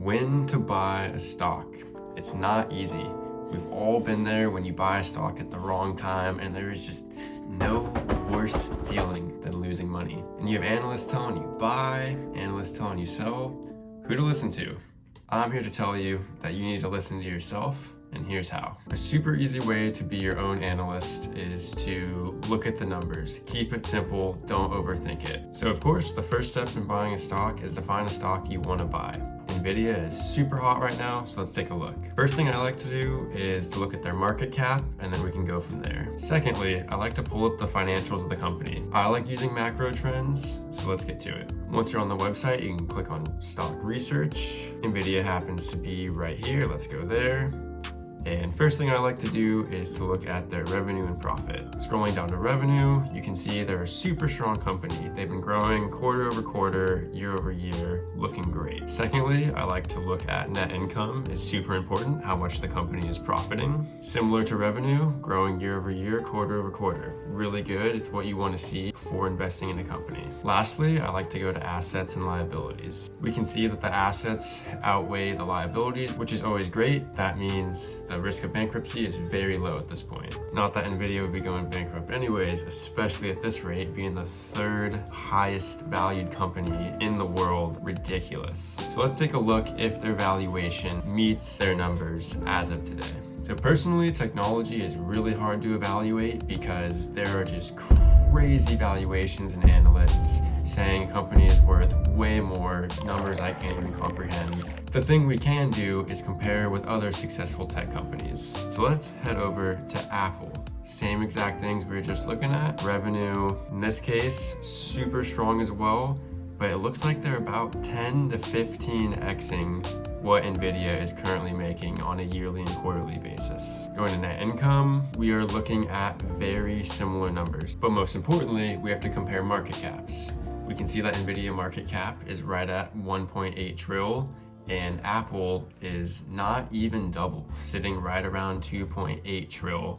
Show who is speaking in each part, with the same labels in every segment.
Speaker 1: When to buy a stock. It's not easy. We've all been there when you buy a stock at the wrong time, and there is just no worse feeling than losing money. And you have analysts telling you buy, analysts telling you sell. Who to listen to? I'm here to tell you that you need to listen to yourself, and here's how. A super easy way to be your own analyst is to look at the numbers. Keep it simple, don't overthink it. So of course, the first step in buying a stock is to find a stock you want to buy. Nvidia is super hot right now, so let's take a look. First thing I like to do is to look at their market cap, and then we can go from there. Secondly, I like to pull up the financials of the company. I like using macro trends, so let's get to it. Once you're on the website, you can click on stock research. Nvidia happens to be right here, let's go there. And first thing I like to do is to look at their revenue and profit. Scrolling down to revenue, you can see they're a super strong company. They've been growing quarter over quarter, year over year, looking great. Secondly, I like to look at net income. It's super important, how much the company is profiting. Similar to revenue, growing year over year, quarter over quarter. Really good, it's what you want to see before investing in a company. Lastly, I like to go to assets and liabilities. We can see that the assets outweigh the liabilities, which is always great. That means the risk of bankruptcy is very low at this point. Not that Nvidia would be going bankrupt anyways, especially at this rate, being the third highest valued company in the world. Ridiculous. So let's take a look if their valuation meets their numbers as of today. So personally, technology is really hard to evaluate because there are just crazy valuations and analysts saying a company is worth way more, numbers I can't even comprehend. The thing we can do is compare with other successful tech companies. So let's head over to Apple. Same exact things we were just looking at. Revenue, in this case, super strong as well, but it looks like they're about 10 to 15xing what Nvidia is currently making on a yearly and quarterly basis. Going to net income, we are looking at very similar numbers, but most importantly, we have to compare market caps. We can see that Nvidia market cap is right at 1.8 trillion, and Apple is not even double, sitting right around 2.8 trillion.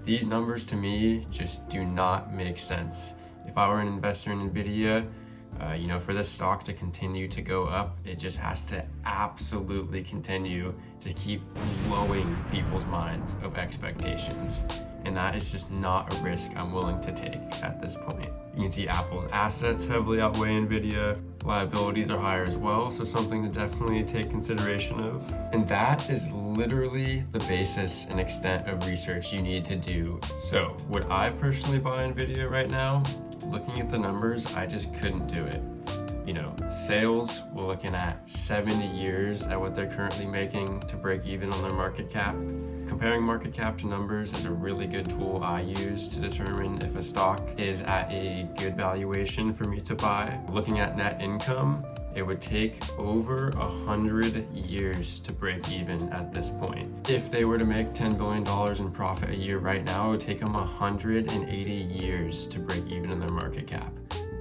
Speaker 1: These numbers to me just do not make sense. If I were an investor in Nvidia, for this stock to continue to go up, it just has to absolutely continue to keep blowing people's minds of expectations. And that is just not a risk I'm willing to take at this point. You can see Apple's assets heavily outweigh Nvidia. Liabilities are higher as well, so something to definitely take consideration of. And that is literally the basis and extent of research you need to do. So would I personally buy Nvidia right now? Looking at the numbers, I just couldn't do it. Sales, we're looking at 70 years at what they're currently making to break even on their market cap. Comparing market cap to numbers is a really good tool I use to determine if a stock is at a good valuation for me to buy. Looking at net income, it would take over 100 years to break even at this point. If they were to make $10 billion in profit a year right now, it would take them 180 years to break even in their market cap.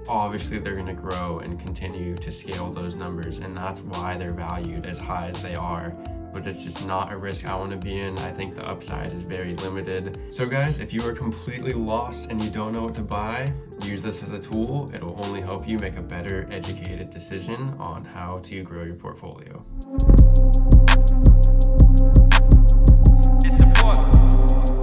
Speaker 1: Obviously, they're going to grow and continue to scale those numbers, and that's why they're valued as high as they are. But it's just not a risk I want to be in. I think the upside is very limited. So guys, if you are completely lost and you don't know what to buy, use this as a tool. It'll only help you make a better educated decision on how to grow your portfolio.
Speaker 2: It's the Portman.